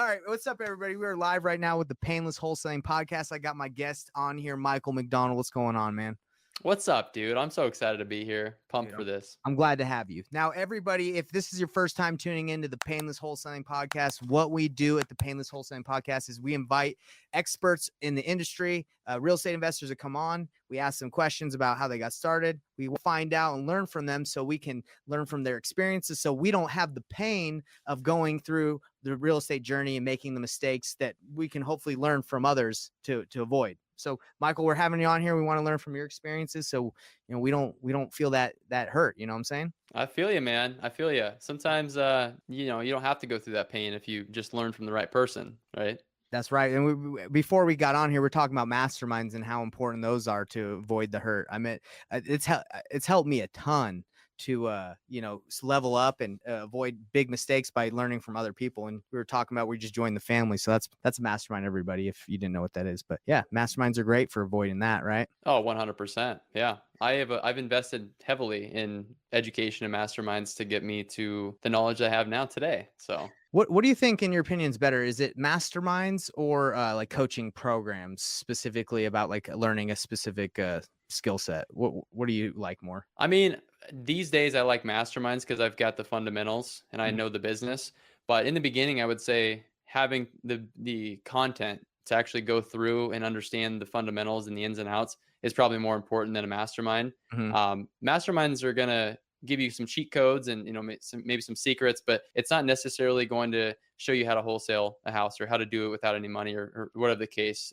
right. What's up, everybody? We're live right now with the Payneless Wholesaling podcast. I got my guest on here, Michael McDonald. What's going on, man? What's up, dude? I'm so excited to be here. Pumped Dude, for this. I'm glad to have you. Now, everybody, if this is your first time tuning into the Payneless Wholesaling podcast, what we do at the Payneless Wholesaling podcast is we invite experts in the industry, real estate investors to come on. We ask them questions about how they got started. We will find out and learn from them so we can learn from their experiences, so we don't have the pain of going through the real estate journey and making the mistakes that we can hopefully learn from others to avoid. So, Michael, we're having you on here. We want to learn from your experiences, so we don't feel that hurt. You know what I'm saying? I feel you, man. I feel you. Sometimes, you don't have to go through that pain if you just learn from the right person, right? That's right. And before we got on here, we're talking about masterminds and how important those are to avoid the hurt. I mean, it's helped me a ton to level up and avoid big mistakes by learning from other people. And we were talking about we just joined the family, so that's a mastermind, everybody, if you didn't know what that is. But yeah, masterminds are great for avoiding that, right? Oh, 100%. Yeah. I've invested heavily in education and masterminds to get me to the knowledge I have now today. So What do you think, in your opinion, is better? Is it masterminds or like coaching programs, specifically about like learning a specific skill set? What do you like more? I mean, these days I like masterminds because I've got the fundamentals and I know the business. But in the beginning, I would say having the content to actually go through and understand the fundamentals and the ins and outs is probably more important than a mastermind. Masterminds are gonna give you some cheat codes and maybe some secrets, but it's not necessarily going to show you how to wholesale a house or how to do it without any money or whatever the case.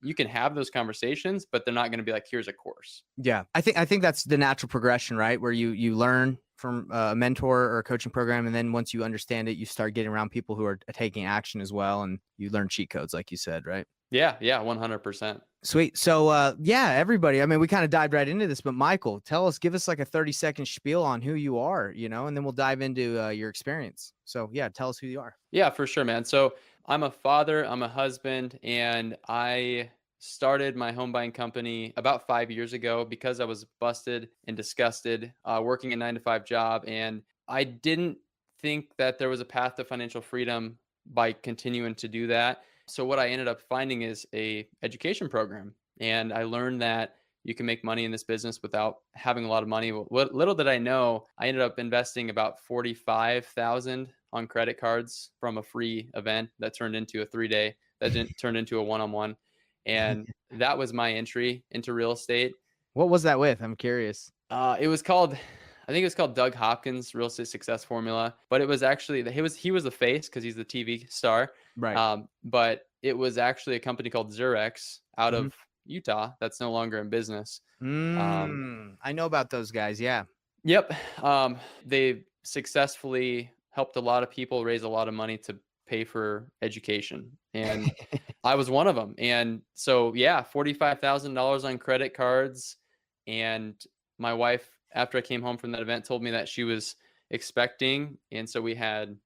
You can have those conversations, but they're not going to be like, here's a course. Yeah, I think that's the natural progression, right? Where you learn from a mentor or a coaching program, and then once you understand it, you start getting around people who are taking action as well, and you learn cheat codes, like you said, right? Yeah, 100%. Sweet. So yeah, everybody, I mean, we kind of dived right into this, but Michael, give us like a 30-second spiel on who you are, and then we'll dive into your experience. So yeah, tell us who you are. Yeah, for sure, man. So I'm a father, I'm a husband, and I started my home buying company about 5 years ago because I was busted and disgusted working a 9-to-5 job. And I didn't think that there was a path to financial freedom by continuing to do that. So what I ended up finding is a education program. And I learned that you can make money in this business without having a lot of money. What little did I know, I ended up investing about $45,000 on credit cards from a free event that turned into a 3-day, that turned into a one-on-one. And that was my entry into real estate. What was that with? I'm curious. It was called, I think it was called Doug Hopkins Real Estate Success Formula, but it was actually, he was the face because he's the TV star. Right. But it was actually a company called Zurex out of Utah that's no longer in business. I know about those guys. Yeah. Yep. They successfully helped a lot of people raise a lot of money to pay for education. And I was one of them. And so, yeah, $45,000 on credit cards. And my wife, after I came home from that event, told me that she was expecting. And so we had,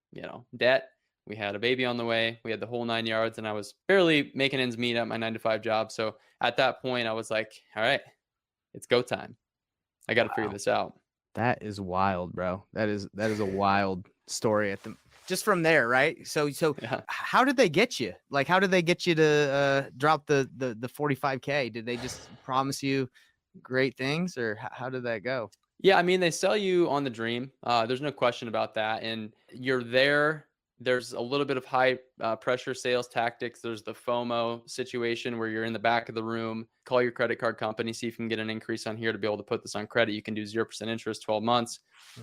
debt. We had a baby on the way. We had the whole 9 yards, and I was barely making ends meet at my 9-to-5 job. So at that point, I was like, all right, it's go time. I got to figure this out. That is wild, bro. That is a wild story just from there, right? So yeah. How did they get you? Like, how did they get you to drop the 45K? Did they just promise you great things, or how did that go? Yeah, I mean, they sell you on the dream. There's no question about that. And you're there. There's a little bit of high pressure sales tactics. There's the FOMO situation where you're in the back of the room, call your credit card company, see if you can get an increase on here to be able to put this on credit. You can do 0% interest, 12 months,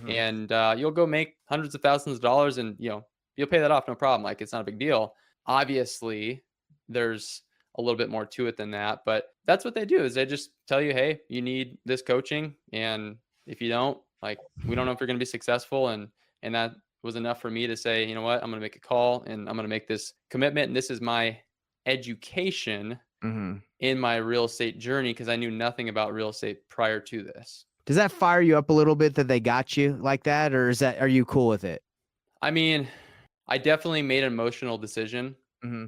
and you'll go make hundreds of thousands of dollars, and you'll pay that off no problem. Like, it's not a big deal. Obviously, there's a little bit more to it than that, but that's what they do. Is they just tell you, hey, you need this coaching, and if you don't, like, we don't know if you're going to be successful, and that was enough for me to say, you know what, I'm going to make a call and I'm going to make this commitment. And this is my education in my real estate journey, because I knew nothing about real estate prior to this. Does that fire you up a little bit that they got you like that, or are you cool with it? I mean, I definitely made an emotional decision.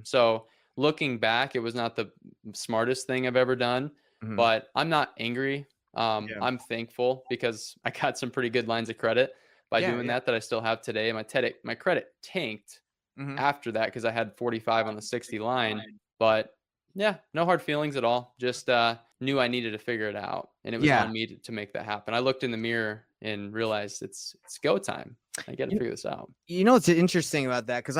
So looking back, it was not the smartest thing I've ever done, but I'm not angry. I'm thankful because I got some pretty good lines of credit by doing that I still have today. My credit tanked after that because I had 45 on the 60 line. But yeah, no hard feelings at all. Just knew I needed to figure it out, and it was Yeah. on me to make that happen. I looked in the mirror and realized it's go time. I got to figure this out. You know what's interesting about that? Because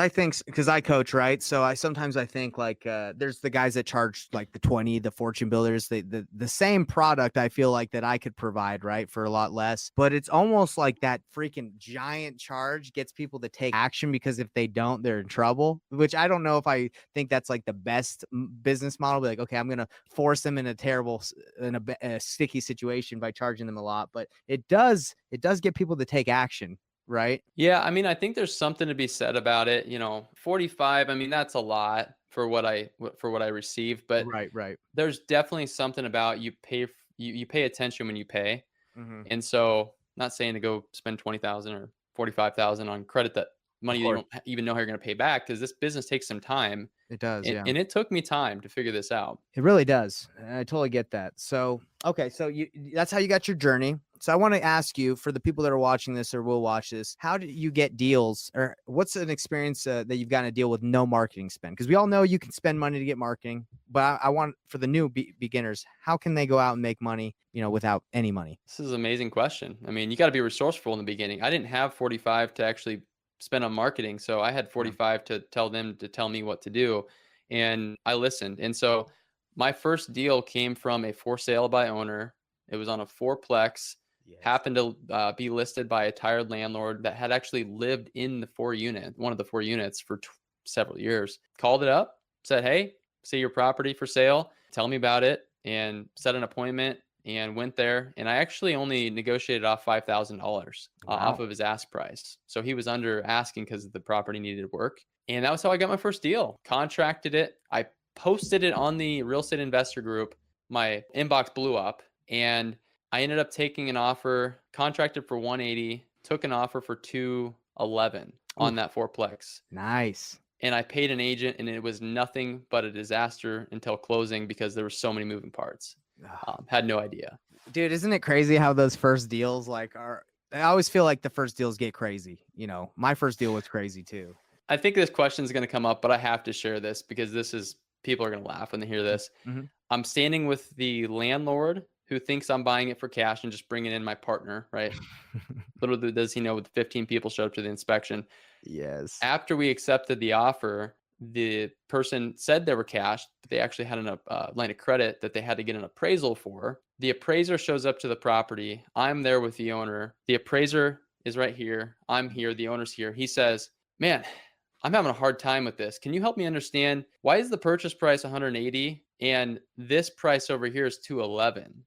I coach, right? So I sometimes I think like there's the guys that charge like the 20, the fortune builders, the same product I feel like that I could provide, right, for a lot less. But it's almost like that freaking giant charge gets people to take action because if they don't, they're in trouble. Which I don't know if I think that's like the best business model. Be like, okay, I'm gonna force them in a sticky situation by charging them a lot. But it does get people to take action. Right. Yeah, I mean, I think there's something to be said about it. 45. I mean, that's a lot for what I received, but Right. there's definitely something about you pay attention when you pay. Mm-hmm. And so, not saying to go spend 20,000 or 45,000 on credit that money that you don't even know how you're going to pay back because this business takes some time. It does, yeah. And it took me time to figure this out. It really does. I totally get that. So, okay, so that's how you got your journey. So I want to ask you, for the people that are watching this or will watch this, how did you get deals, or what's an experience that you've gotten to deal with no marketing spend? Because we all know you can spend money to get marketing, but I want for the new beginners, how can they go out and make money, without any money? This is an amazing question. I mean, you got to be resourceful in the beginning. I didn't have 45 to actually spend on marketing, so I had 45 to tell them to tell me what to do, and I listened. And so my first deal came from a for sale by owner. It was on a fourplex. Yes. Happened to be listed by a tired landlord that had actually lived in one of the 4 units for several years. Called it up, said, hey, see your property for sale, tell me about it, and set an appointment and went there. And I actually only negotiated off $5,000 off of his ask price. So he was under asking because the property needed work. And that was how I got my first deal. Contracted it. I posted it on the real estate investor group. My inbox blew up, and I ended up taking an offer, contracted for 180, took an offer for 211 on that fourplex. Nice. And I paid an agent, and it was nothing but a disaster until closing because there were so many moving parts. Had no idea. Dude, isn't it crazy how those first deals I always feel like the first deals get crazy. My first deal was crazy too. I think this question is going to come up, but I have to share this because people are going to laugh when they hear this. Mm-hmm. I'm standing with the landlord who thinks I'm buying it for cash and just bringing in my partner, right? Little does he know, with 15 people showed up to the inspection. Yes. After we accepted the offer, the person said they were cash, but they actually had a line of credit that they had to get an appraisal for. The appraiser shows up to the property. I'm there with the owner. The appraiser is right here. I'm here. The owner's here. He says, man, I'm having a hard time with this. Can you help me understand, why is the purchase price 180 and this price over here is 211?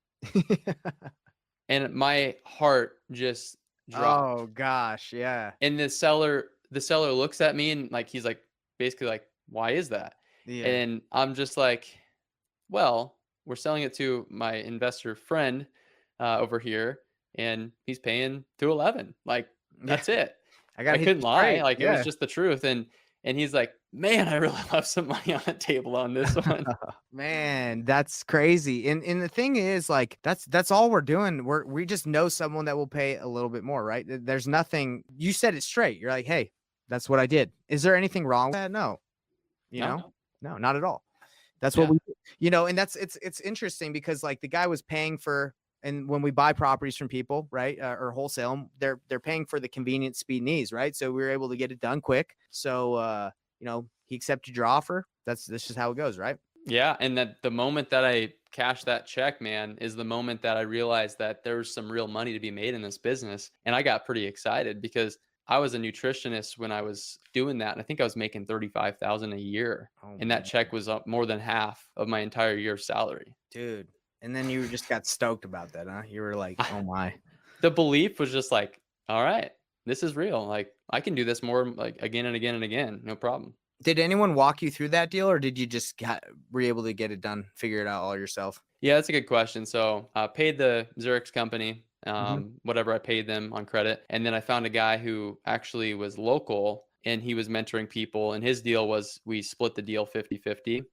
And my heart just dropped. Oh gosh, yeah. And the seller looks at me and he's like, basically like, why is that? Yeah. And I'm just like, well, we're selling it to my investor friend over here, and he's paying 211. Like, that's it. I couldn't lie. It was just the truth. And he's like, man, I really left some money on the table on this one. Man, that's crazy. And the thing is, that's all we're doing. We just know someone that will pay a little bit more, right? There's nothing. You said it straight. You're like, hey, that's what I did. Is there anything wrong with that? No. No, not at all. That's what we do. And it's interesting because the guy was paying for, and when we buy properties from people, right, or wholesale them, they're paying for the convenience, speed, and ease, right? So we were able to get it done quick. So he accepted your offer. That's just how it goes, right? Yeah, and that the moment that I cashed that check, man, is the moment that I realized that there was some real money to be made in this business, and I got pretty excited because I was a nutritionist when I was doing that, and I think I was making $35,000 a year, and that check was up more than half of my entire year's salary, dude. And then you just got stoked about that, huh? You were like, oh my. The belief was just like, all right, this is real. I can do this more again and again and again. No problem. Did anyone walk you through that deal, or did you just were you able to get it done, figure it out all yourself? Yeah, that's a good question. So I paid the Xerox company, whatever I paid them on credit. And then I found a guy who actually was local, and he was mentoring people. And his deal was we split the deal 50-50.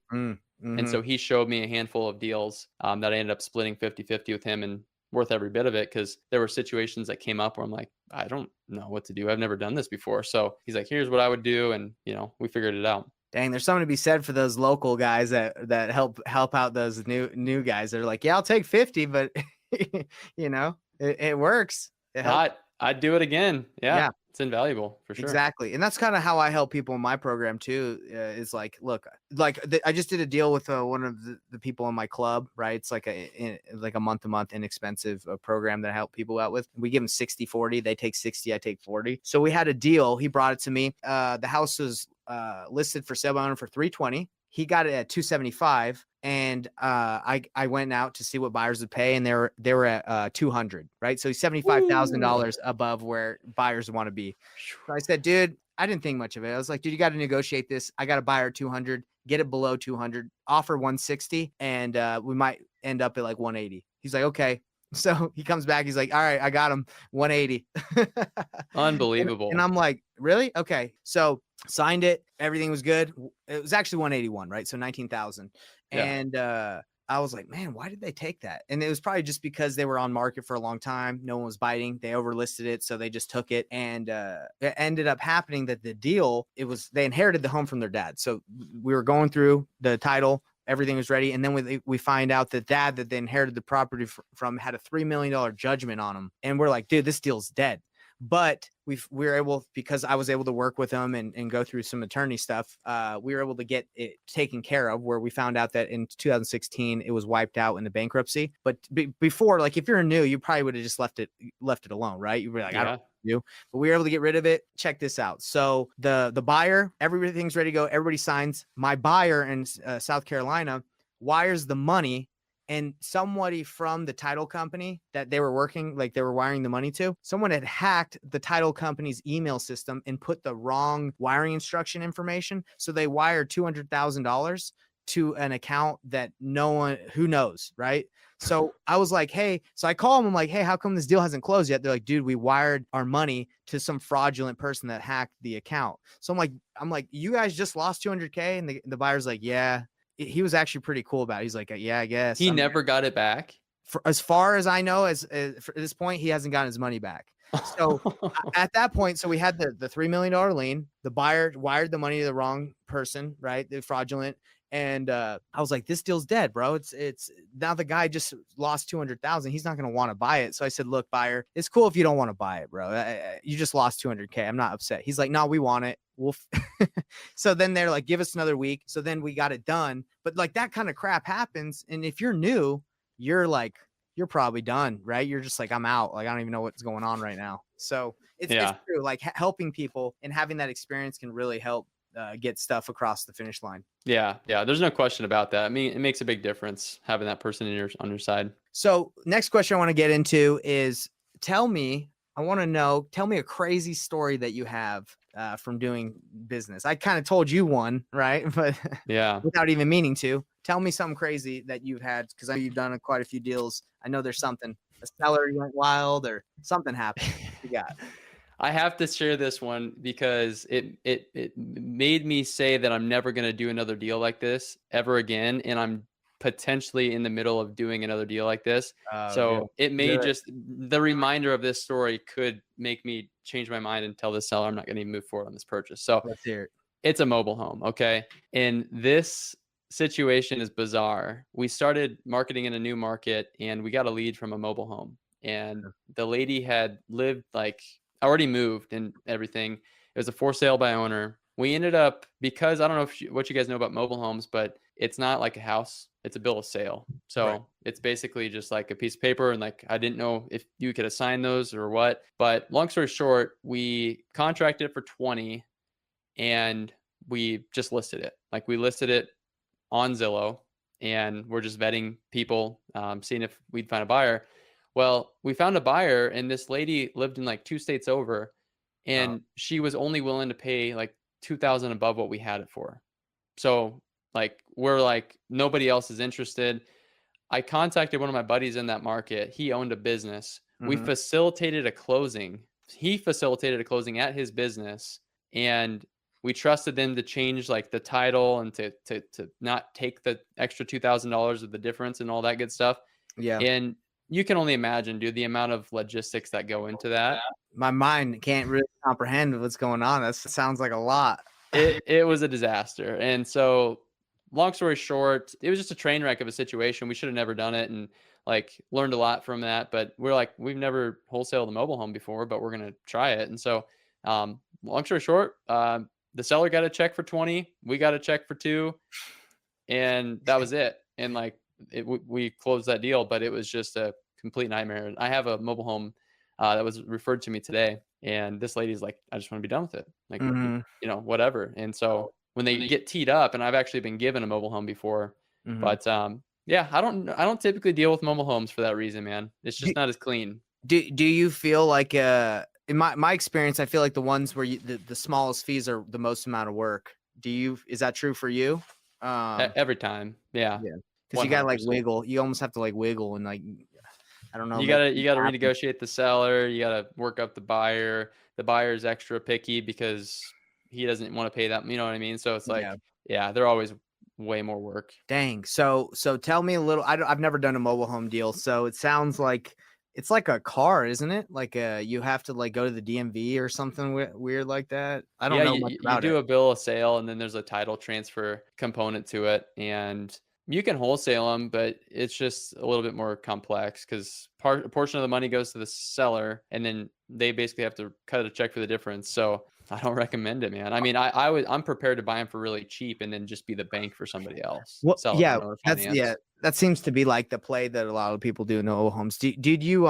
And so he showed me a handful of deals that I ended up splitting 50-50 with him. And worth every bit of it, because there were situations that came up where I'm like, I don't know what to do. I've never done this before. So he's like, here's what I would do. And, we figured it out. Dang, there's something to be said for those local guys that help out those new guys. They're like, yeah, I'll take 50, but it works. It helps. I'd do it again. Yeah. It's invaluable for sure. Exactly. And that's kind of how I help people in my program too, is like, look, I just did a deal with one of the people in my club, right? It's like a month-to-month inexpensive program that I help people out with. We give them 60-40. They take 60, I take 40. So we had a deal. He brought it to me. The house was listed for sale by owner for 320. He got it at 275. And I went out to see what buyers would pay, and they were at 200, right? So $75,000 above where buyers want to be. So I said, dude, I didn't think much of it. I was like, dude, you got to negotiate this. I got a buyer at 200, get it below 200, offer 160, and we might end up at like 180. He's like, okay. So he comes back. He's like, all right, I got him 180. Unbelievable. And I'm like, really? Okay. So signed it. Everything was good. It was actually 181, right? So 19,000. Yeah. And I was like, man, why did they take that? And it was probably just because they were on market for a long time. No one was biting. They overlisted it. So they just took it. And it ended up happening that the deal, they inherited the home from their dad. So we were going through the title. Everything was ready. And then we find out that dad that they inherited the property from had a $3 million judgment on him. And we're like, dude, this deal's dead. But we were able, because I was able to work with them and go through some attorney stuff, we were able to get it taken care of, where we found out that in 2016 it was wiped out in the bankruptcy. But before, like, if you're new, you probably would have just left it alone, right? You'd be like, I don't know. But we were able to get rid of it. Check this out. So the buyer, everything's ready to go. Everybody signs. My buyer in South Carolina wires the money. And somebody from the title company that they were working, like they were wiring the money to, someone had hacked the title company's email system and put the wrong wiring instruction information. So they wired $200,000 to an account that no one, who knows, right? So I was like, hey, so I call them. I'm like, hey, how come this deal hasn't closed yet? They're like, dude, we wired our money to some fraudulent person that hacked the account. So I'm like, you guys just lost 200K? And the buyer's like, yeah. He was actually pretty cool about it. He's like, yeah, I guess. He never got it back. For as far as I know, for this point, he hasn't gotten his money back. So at that point, so we had the $3 million lien. The buyer wired the money to the wrong person, right? The fraudulent. And I was like, this deal's dead, bro. It's now the guy just lost 200,000. He's not going to want to buy it. So I said, look, buyer, it's cool if you don't want to buy it, bro. You just lost 200K. I'm not upset. He's like, no, we want it. So then they're like, give us another week. So then we got it done. But like that kind of crap happens. And if you're new, you're probably done, right? You're just like, I'm out. Like, I don't even know what's going on right now. So it's true. Like helping people and having that experience can really help get stuff across the finish line. Yeah. There's no question about that. I mean, it makes a big difference having that person on your side. So next question I want to get into is, tell me a crazy story that you have from doing business. I kind of told you one, right? But without even meaning to. Tell me something crazy that you've had, because I know you've done quite a few deals. I know there's something, a seller went wild or something happened. You got. I have to share this one because it made me say that I'm never going to do another deal like this ever again. And I'm potentially in the middle of doing another deal like this. So it may the reminder of this story could make me change my mind and tell the seller I'm not going to even move forward on this purchase. So let's hear it. It's a mobile home. Okay. And this situation is bizarre. We started marketing in a new market and we got a lead from a mobile home, and the lady had lived, like, already moved and everything. It was a for sale by owner. We ended up, because I don't know what you guys know about mobile homes, but it's not like a house. It's a bill of sale. So It's basically just like a piece of paper. And like, I didn't know if you could assign those or what, but long story short, we contracted for 20 and we just listed it. Like, we listed it on Zillow and we're just vetting people, seeing if we'd find a buyer. Well, we found a buyer, and this lady lived in like 2 states over, and she was only willing to pay like $2,000 above what we had it for. So like, we're like, nobody else is interested. I contacted one of my buddies in that market. He owned a business. We facilitated a closing. He facilitated a closing at his business, and we trusted them to change like the title and to not take the extra $2,000 of the difference and all that good stuff. Yeah. And you can only imagine, dude, the amount of logistics that go into that. My mind can't really comprehend what's going on. That sounds like a lot. It was a disaster. And so long story short, it was just a train wreck of a situation. We should have never done it, and like learned a lot from that. But we're like, we've never wholesaled a mobile home before, but we're gonna try it. And so long story short, the seller got a check for 20, we got a check for 2, and that was it. And like we closed that deal, but it was just a complete nightmare. I have a mobile home that was referred to me today, and this lady's like, I just want to be done with it, like, Mhm. whatever. And so when they get teed up, and I've actually been given a mobile home before, Mhm. but yeah, I don't typically deal with mobile homes for that reason, man. It's Do, just not as clean. do you feel like in my experience, I feel like the ones where the smallest fees are the most amount of work. Is that true for you? Every time, yeah, Yeah, because you gotta like 100%. wiggle. You almost have to like wiggle and like, I don't know, You make gotta things you gotta happen. renegotiate the seller. You gotta work up the buyer. The buyer's extra picky because he doesn't want to pay that. You know what I mean? So it's Yeah. like, yeah, they're always way more work. Dang. So tell me a little. I've never done a mobile home deal, so it sounds like it's like a car, isn't it? Like you have to like go to the DMV or something weird like that. I don't Yeah, know you much you about do it. a bill of sale, and then there's a title transfer component to it, and you can wholesale them, but it's just a little bit more complex because a portion of the money goes to the seller, and then they basically have to cut a check for the difference. So I don't recommend it, man. I mean, I'm prepared to buy them for really cheap and then just be the bank for somebody else, Well, sell them yeah, on owner yeah, finance. that seems to be like the play that a lot of people do in mobile homes. Did you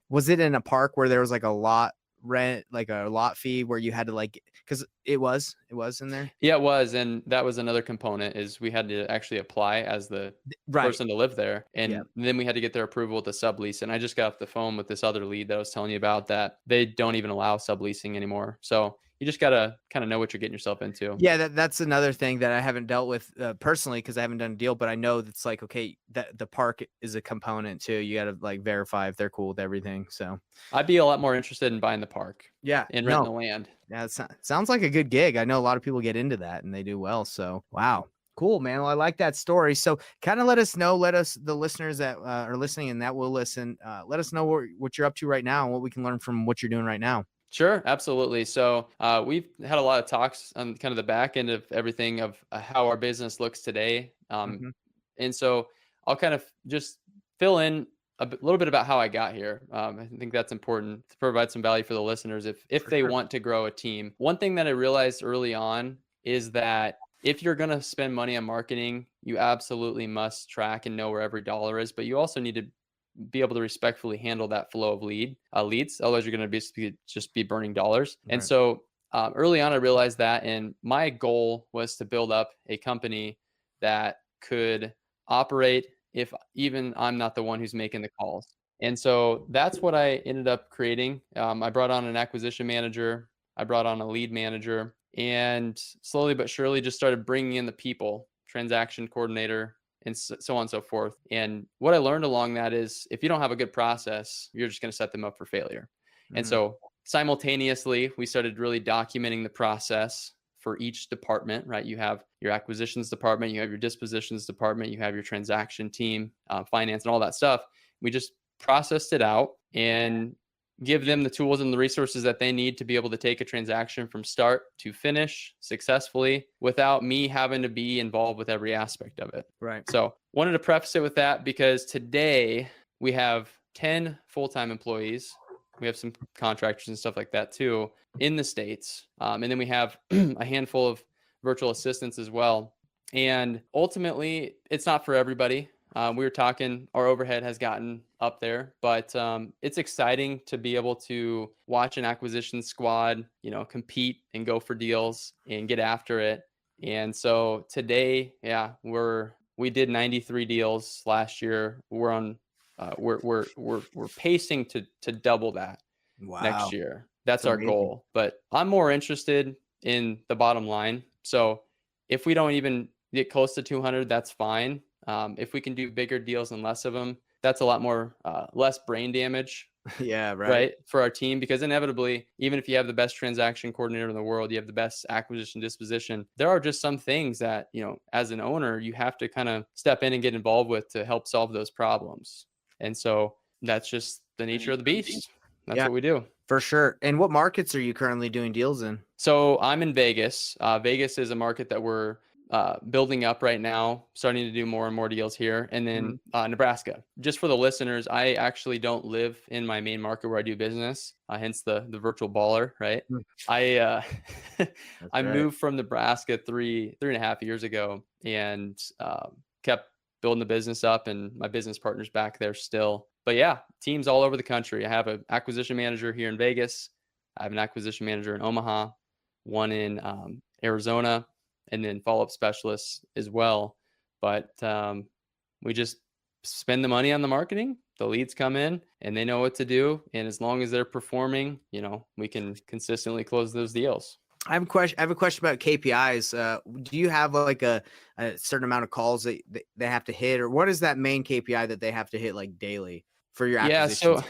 was it in a park where there was like a lot rent, like a lot fee where you had to like, because it was in there, Yeah, it was, and that was another component is we had to actually apply as the right? person to live there, Yeah. and then we had to get their approval with the sublease. And I just got off the phone with this other lead that I was telling you about that they don't even allow subleasing anymore. So you just gotta kind of know what you're getting yourself into. Yeah, that's another thing that I haven't dealt with personally because I haven't done a deal, but I know that's like, okay, that the park is a component too. You got to like verify if they're cool with everything. So I'd be a lot more interested in buying the park yeah, and renting no, the land. yeah, sounds like a good gig. I know a lot of people get into that and they do well. So wow, cool, man. Well, I like that story. So kind of let us the listeners that are listening and that will listen, let us know what you're up to right now and what we can learn from what you're doing right now. Sure, absolutely. So we've had a lot of talks on kind of the back end of everything of how our business looks today. Hmm. And so I'll kind of just fill in little bit about how I got here. I think that's important to provide some value for the listeners if For they sure. want to grow a team. One thing that I realized early on is that if you're going to spend money on marketing, you absolutely must track and know where every dollar is, but you also need to be able to respectfully handle that flow of leads. Otherwise, you're going to just be burning dollars. And Right. so early on, I realized that, and my goal was to build up a company that could operate if even I'm not the one who's making the calls. And so that's what I ended up creating. I brought on an acquisition manager, I brought on a lead manager, and slowly but surely just started bringing in the people, transaction coordinator, and so on and so forth. And what I learned along that is if you don't have a good process, you're just going to set them up for failure. And Mhm. so simultaneously, we started really documenting the process for each department, right? You have your acquisitions department, you have your dispositions department, you have your transaction team, finance, and all that stuff. We just processed it out and give them the tools and the resources that they need to be able to take a transaction from start to finish successfully without me having to be involved with every aspect of it. Right. So wanted to preface it with that because today we have 10 full-time employees. We have some contractors and stuff like that too in the States. And then we have a handful of virtual assistants as well. And ultimately, it's not for everybody. We were talking, our overhead has gotten up there, but it's exciting to be able to watch an acquisition squad, compete and go for deals and get after it. And so today, yeah, we did 93 deals last year. We're on, we're pacing to double that next Wow. year. That's That's our amazing. goal. But I'm more interested in the bottom line. So if we don't even get close to 200, that's fine. If we can do bigger deals and less of them, that's a lot more less brain damage, Yeah. Right. right, for our team. Because inevitably, even if you have the best transaction coordinator in the world, you have the best acquisition disposition, there are just some things that, as an owner, you have to kind of step in and get involved with to help solve those problems. And so that's just the nature of the beast. That's Yeah, what we do. for sure. And what markets are you currently doing deals in? So I'm in Vegas. Vegas is a market that we're building up right now, starting to do more and more deals here. And then Mhm. Nebraska. Just for the listeners, I actually don't live in my main market where I do business, hence the virtual baller, right? Mm. I That's I right. moved from Nebraska three and a half years ago, and kept building the business up, and my business partner's back there still. But yeah, teams all over the country. I have an acquisition manager here in Vegas. I have an acquisition manager in Omaha, one in Arizona, and then follow-up specialists as well. But we just spend the money on the marketing. The leads come in and they know what to do. And as long as they're performing, we can consistently close those deals. I have a question. I have a question about KPIs. Do you have like a certain amount of calls that they have to hit, or what is that main KPI that they have to hit like daily for your Yeah. acquisitions? So,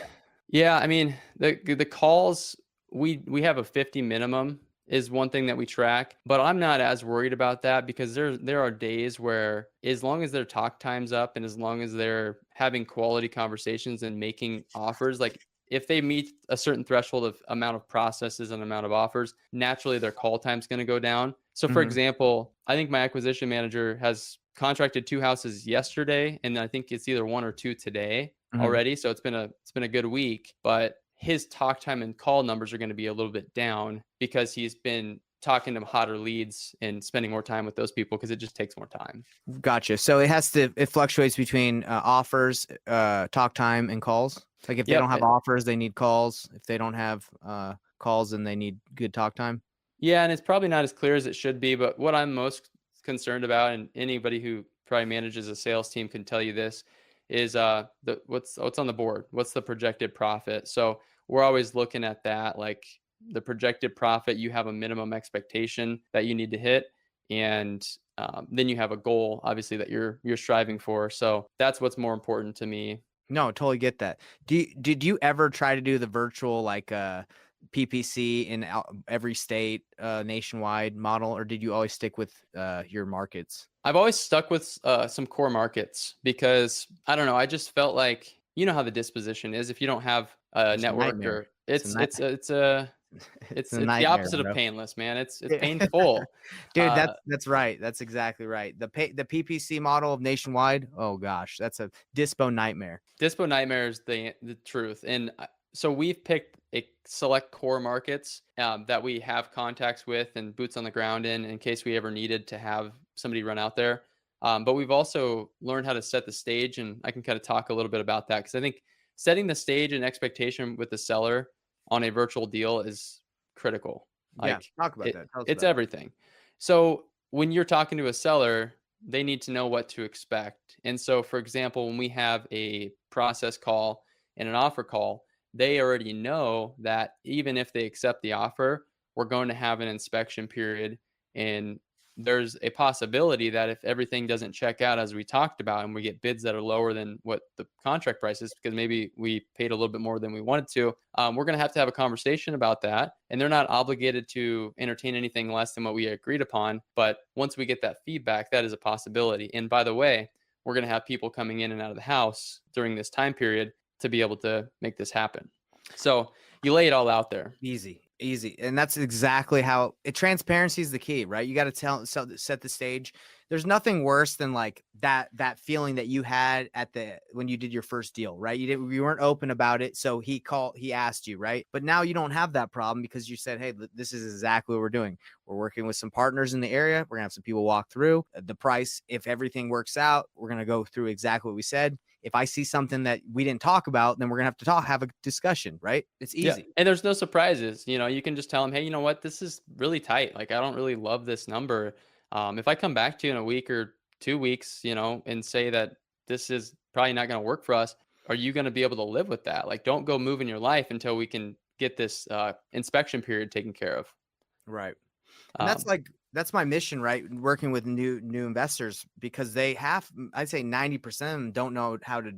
yeah, I mean, the calls, we have a 50 minimum is one thing that we track, but I'm not as worried about that because there are days where as long as their talk time's up and as long as they're having quality conversations and making offers, like if they meet a certain threshold of amount of processes and amount of offers, naturally their call time's going to go down. So for Mhm. example, I think my acquisition manager has contracted 2 houses yesterday, and I think it's either 1 or 2 today Mhm. already. So it's been a good week, but his talk time and call numbers are going to be a little bit down because he's been talking to hotter leads and spending more time with those people because it just takes more time. Gotcha. So it fluctuates between offers, talk time, and calls. Like if they don't Yep. have offers, they need calls. If they don't have calls, then they need good talk time. Yeah, and it's probably not as clear as it should be, but what I'm most concerned about, and anybody who probably manages a sales team can tell you this, is what's on the board, what's the projected profit. So we're always looking at that, like the projected profit. You have a minimum expectation that you need to hit, and then you have a goal, obviously, that you're striving for. So that's what's more important to me. No, totally get that. Did you ever try to do the virtual like PPC in every state, nationwide model, or did you always stick with your markets? I've always stuck with some core markets because I don't know. I just felt like how the disposition is. If you don't have a It's a network, nightmare. or It's a it's night. it's it's a It's it's a it's the nightmare, opposite of bro. painless, man. It's Yeah. painful. Dude, Uh, that's right. That's exactly right. The PPC model of nationwide. Oh gosh, that's a dispo nightmare. Dispo nightmare is the truth, and so we've picked a select core markets that we have contacts with and boots on the ground in case we ever needed to have somebody run out there. But we've also learned how to set the stage, and I can kind of talk a little bit about that because I think setting the stage and expectation with the seller on a virtual deal is critical. Yeah, Like talk about that. Tell us it's about it. everything. So when you're talking to a seller, they need to know what to expect. And so, for example, when we have a process call and an offer call, they already know that even if they accept the offer, we're going to have an inspection period. And there's a possibility that if everything doesn't check out as we talked about and we get bids that are lower than what the contract price is because maybe we paid a little bit more than we wanted to, we're going to have a conversation about that. And they're not obligated to entertain anything less than what we agreed upon. But once we get that feedback, that is a possibility. And by the way, we're going to have people coming in and out of the house during this time period to be able to make this happen. So you lay it all out there. Easy. And that's exactly how transparency is the key, right? You got to set the stage. There's nothing worse than like that feeling that you had when you did your first deal, right? You weren't open about it. So he asked you, right? But now you don't have that problem because you said, hey, this is exactly what we're doing. We're working with some partners in the area. We're gonna have some people walk through the price. If everything works out, we're gonna go through exactly what we said. If I see something that we didn't talk about, then we're gonna have to have a discussion, right? It's Yeah. easy. And there's no surprises. You can just tell them, hey, you know what? This is really tight. Like, I don't really love this number. If I come back to you in a week or 2 weeks, and say that this is probably not going to work for us, are you going to be able to live with that? Like, don't go move in your life until we can get this inspection period taken care of. Right. And Um, that's my mission, right? Working with new investors because I'd say 90% of them don't know how to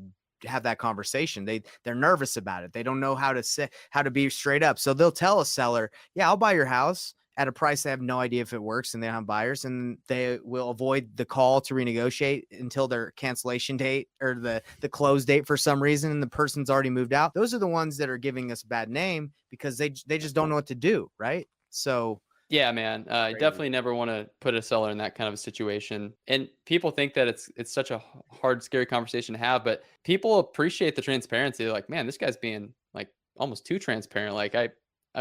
have that conversation. They're nervous about it. They don't know how to be straight up. So they'll tell a seller, yeah, I'll buy your house. at a price they have no idea if it works and they don't have buyers, and they will avoid the call to renegotiate until their cancellation date or the close date for some reason, and the person's already moved out. Those are the ones that are giving us a bad name because they just don't know what to do, right? So Yeah, man. Definitely never want to put a seller in that kind of a situation. And people think that it's such a hard, scary conversation to have, but people appreciate the transparency. They're like, man, this guy's being like almost too transparent. Like I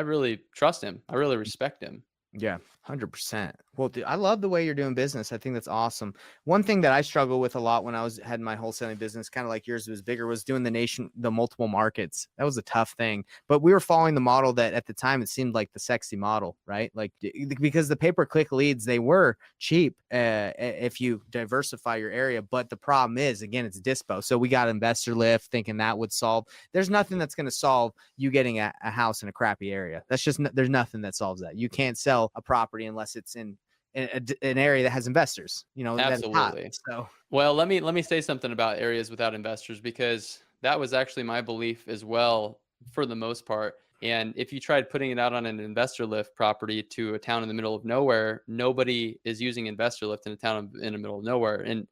really trust him. I really respect him. yeah, 100%. Well, dude, I love the way you're doing business. I think that's awesome. One thing that I struggle with a lot when I had my wholesaling business, kind of like yours was bigger, was doing the multiple markets. That was a tough thing, but we were following the model that at the time it seemed like the sexy model, right? Like because the pay-per-click leads, they were cheap if you diversify your area. But the problem is, again, it's dispo. So we got investor lift thinking that would solve. There's nothing that's going to solve you getting a house in a crappy area. That's just, there's nothing that solves that. You can't sell a property unless it's in an area that has investors, Absolutely. So Well, let me say something about areas without investors, because that was actually my belief as well for the most part. And if you tried putting it out on an investor lift property to a town in the middle of nowhere, nobody is using investor lift in a town in the middle of nowhere. And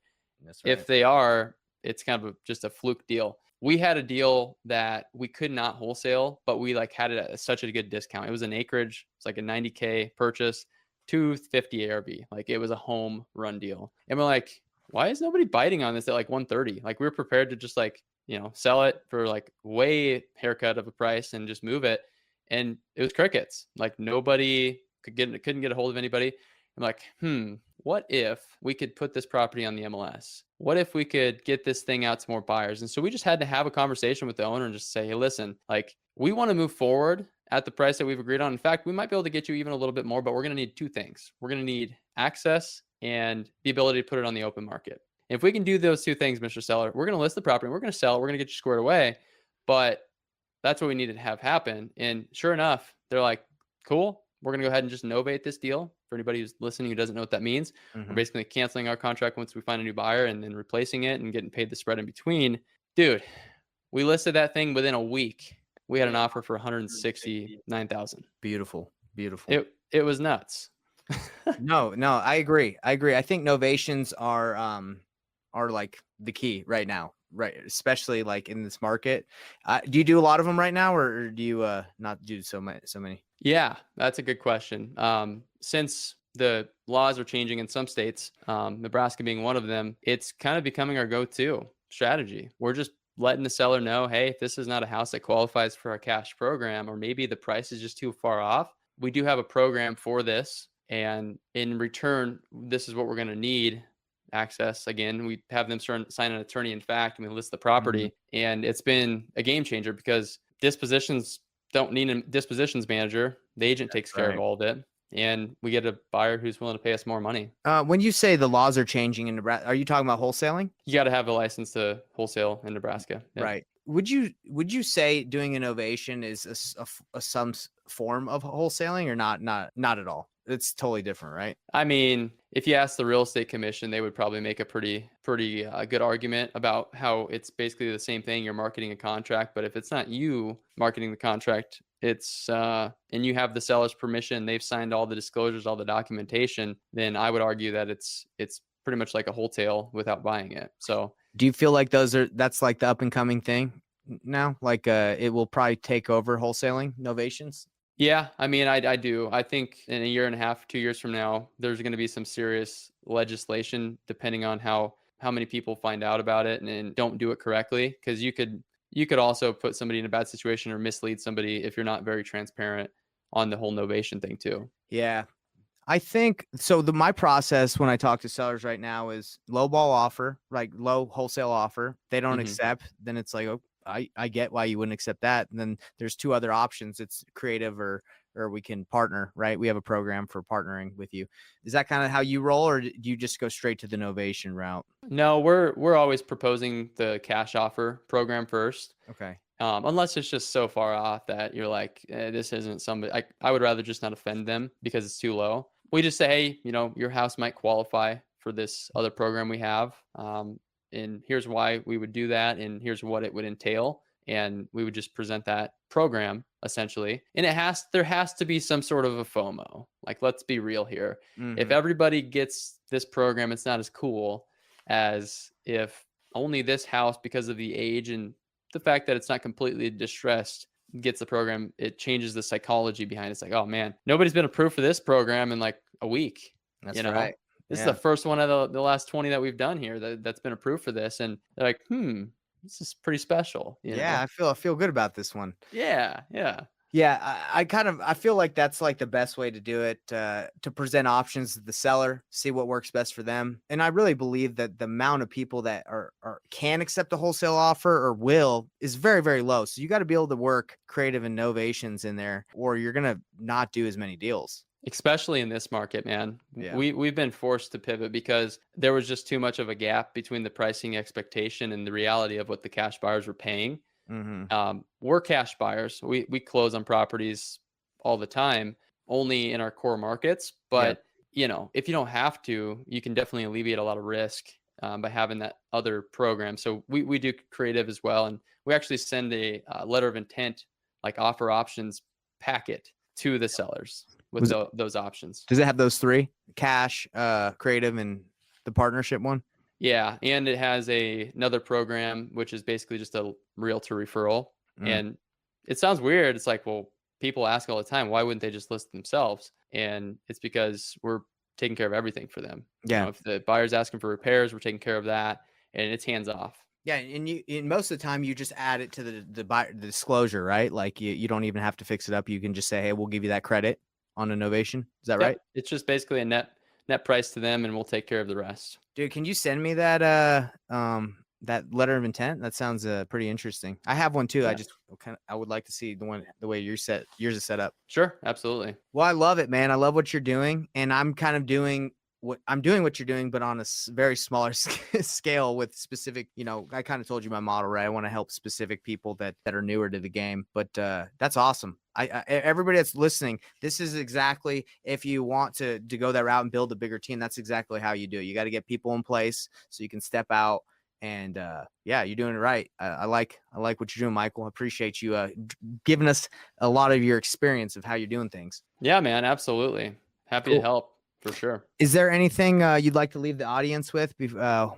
that's right. if they are, it's kind of just a fluke deal. We had a deal that we could not wholesale, but we like had it at such a good discount. It was an acreage. It's like a 90K purchase, 250 ARV. Like it was a home run deal. And we're like, why is nobody biting on this at like 130? Like we were prepared to just like, sell it for like way haircut of a price and just move it. And it was crickets. Like nobody couldn't get a hold of anybody. I'm like, what if we could put this property on the MLS? What if we could get this thing out to more buyers? And so we just had to have a conversation with the owner and just say, hey, listen, like we want to move forward at the price that we've agreed on. In fact, we might be able to get you even a little bit more, but we're going to need two things. We're going to need access and the ability to put it on the open market. And if we can do those two things, Mr. Seller, we're going to list the property, we're going to sell it, we're going to get you squared away. But that's what we needed to have happen. And sure enough, they're like, cool, we're going to go ahead and just novate this deal. For anybody who's listening who doesn't know what that means, we're basically canceling our contract once we find a new buyer and then replacing it and getting paid the spread in between. Dude, we listed that thing within a week. We had an offer for $169,000. Beautiful. It was nuts. No, I agree. I think novations are like the key right now, right? Especially like in this market. Do you do a lot of them right now, or do you not do so many? Yeah, that's a good question. Since the laws are changing in some states, Nebraska being one of them, it's kind of becoming our go-to strategy. We're just letting the seller know, hey, if this is not a house that qualifies for our cash program, or maybe the price is just too far off, we do have a program for this. And in return, this is what we're going to need. Access. Again, we have them sign an attorney in fact, and we list the property. And it's been a game changer because dispositions don't need a dispositions manager. The agent takes care of all of it. And we get a buyer who's willing to pay us more money. When you say the laws are changing in Nebraska, are you talking about wholesaling? You got to have a license to wholesale in Nebraska. Yep. Right. Would you say doing innovation is some form of wholesaling, or not at all? It's totally different, right? I mean, if you ask the real estate commission, they would probably make a pretty good argument about how it's basically the same thing. You're marketing a contract, but if it's not you marketing the contract, it's and you have the seller's permission, they've signed all the disclosures, all the documentation, then I would argue that it's pretty much like a wholesale without buying it. So do you feel like that's like the up and coming thing now? Like it will probably take over wholesaling, novations? Yeah, I mean, I do. I think in a year and a half, 2 years from now, there's going to be some serious legislation depending on how many people find out about it and don't do it correctly. Because you could also put somebody in a bad situation or mislead somebody if you're not very transparent on the whole novation thing too. Yeah. I think so. My process when I talk to sellers right now is low ball offer, like low wholesale offer. They don't accept, then it's like, oh, I get why you wouldn't accept that. And then there's two other options. It's creative or we can partner, right? We have a program for partnering with you. Is that kind of how you roll, or do you just go straight to the novation route? No, we're always proposing the cash offer program first. Okay. Unless it's just so far off that you're like, this isn't somebody, I would rather just not offend them because it's too low. We just say, hey, your house might qualify for this other program we have. And here's why we would do that. And here's what it would entail. and we would just present that program essentially. And there has to be some sort of a FOMO. Like, let's be real here. If everybody gets this program, it's not as cool as if only this house, because of the age and the fact that it's not completely distressed, gets the program. It changes the psychology behind it. It's like, oh man, nobody's been approved for this program in like a week. That's right. This is the first one of the last 20 that we've done here that's been approved for this. And they're like, this is pretty special. You know? I feel good about this one. Yeah. I feel like that's like the best way to do it, to present options to the seller, see what works best for them. And I really believe that the amount of people that are can accept a wholesale offer or will is very, very low. So you got to be able to work creative innovations in there, or you're going to not do as many deals. Especially in this market, man. Yeah. We've been forced to pivot because there was just too much of a gap between the pricing expectation and the reality of what the cash buyers were paying. We're cash buyers. We close on properties all the time, only in our core markets. But if you don't have to, you can definitely alleviate a lot of risk by having that other program. So we do creative as well, and we actually send a letter of intent, like offer options packet, to the sellers with those options. Does it have those three: cash, creative, and the partnership one? Yeah, and it has another program, which is basically just a realtor referral. And it sounds weird. It's like, well, people ask all the time, why wouldn't they just list themselves? And it's because we're taking care of everything for them. Yeah. If the buyer's asking for repairs, we're taking care of that, and it's hands off. Yeah, and most of the time you just add it to the disclosure, right? Like you don't even have to fix it up. You can just say, hey, we'll give you that credit on innovation. Is that right? It's just basically a net price to them, and we'll take care of the rest. Dude, can you send me that that letter of intent? That sounds pretty interesting. I have one too. Yeah. I would like to see the way yours is set up. Sure, absolutely. Well, I love it, man. I love what you're doing, and I'm kind of doing what you're doing, but on a very smaller scale with specific, I kind of told you my model, right? I want to help specific people that are newer to the game, but that's awesome. Everybody that's listening, this is exactly, if you want to go that route and build a bigger team, that's exactly how you do it. You got to get people in place so you can step out, and you're doing it right. I like what you're doing, Michael. I appreciate you giving us a lot of your experience of how you're doing things. Yeah, man, absolutely. Happy to help. For sure. Is there anything you'd like to leave the audience with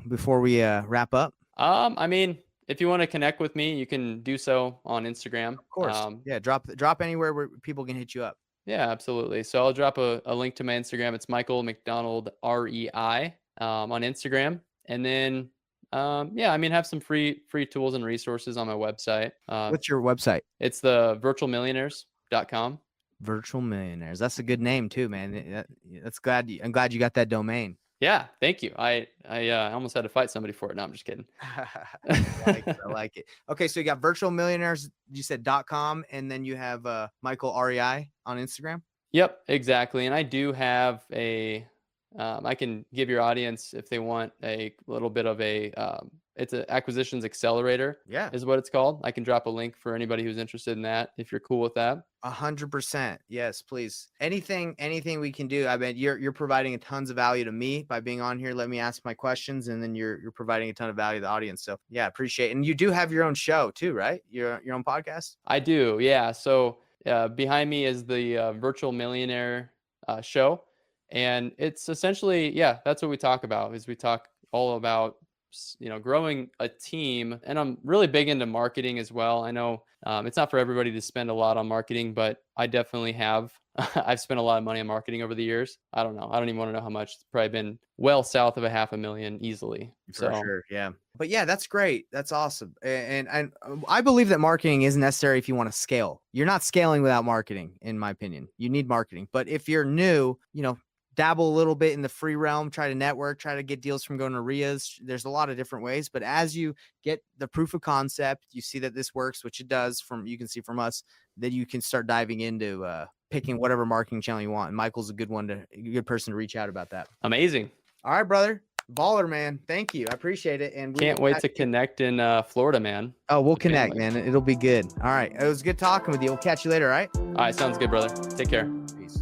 before we wrap up? I mean, if you want to connect with me, you can do so on Instagram. Of course. Drop anywhere where people can hit you up. Yeah, absolutely. So I'll drop a link to my Instagram. It's Michael McDonald REI on Instagram. And then, have some free tools and resources on my website. What's your website? It's the virtualmillionaires.com. Virtual Millionaires. That's a good name too, man. I'm glad you got that domain. Yeah, thank you. I almost had to fight somebody for it. No, I'm just kidding. I like it. Okay, so you got Virtual Millionaires, you said .com, and then you have Michael REI on Instagram. Yep, exactly. And I do have I can give your audience, if they want a little bit of it's an acquisitions accelerator. Yeah, is what it's called. I can drop a link for anybody who's interested in that, if you're cool with that. 100%. Yes, please. Anything we can do. I mean, you're providing a tons of value to me by being on here. Let me ask my questions, and then you're providing a ton of value to the audience. So yeah, appreciate it. And you do have your own show too, right? Your own podcast? I do. Yeah. So behind me is the Virtual Millionaire show. And it's essentially, that's what we talk about. Is we talk all about growing a team, and I'm really big into marketing as well. I know it's not for everybody to spend a lot on marketing, but I definitely have. I've spent a lot of money on marketing over the years. I don't know. I don't even want to know how much. It's probably been well south of $500,000 easily. For sure. Yeah. But yeah, that's great. That's awesome. And I believe that marketing is necessary if you want to scale. You're not scaling without marketing, in my opinion. You need marketing. But if you're new, dabble a little bit in the free realm, try to network, try to get deals from going to RIAs. There's a lot of different ways, but as you get the proof of concept, you see that this works, which it does you can see from us, then you can start diving into picking whatever marketing channel you want. And Michael's a good person to reach out about that. Amazing. All right, brother. Baller, man. Thank you. I appreciate it. And can't wait to connect in Florida, man. Oh, we'll connect, man. It'll be good. All right. It was good talking with you. We'll catch you later. All right. All right. Sounds good, brother. Take care. Peace.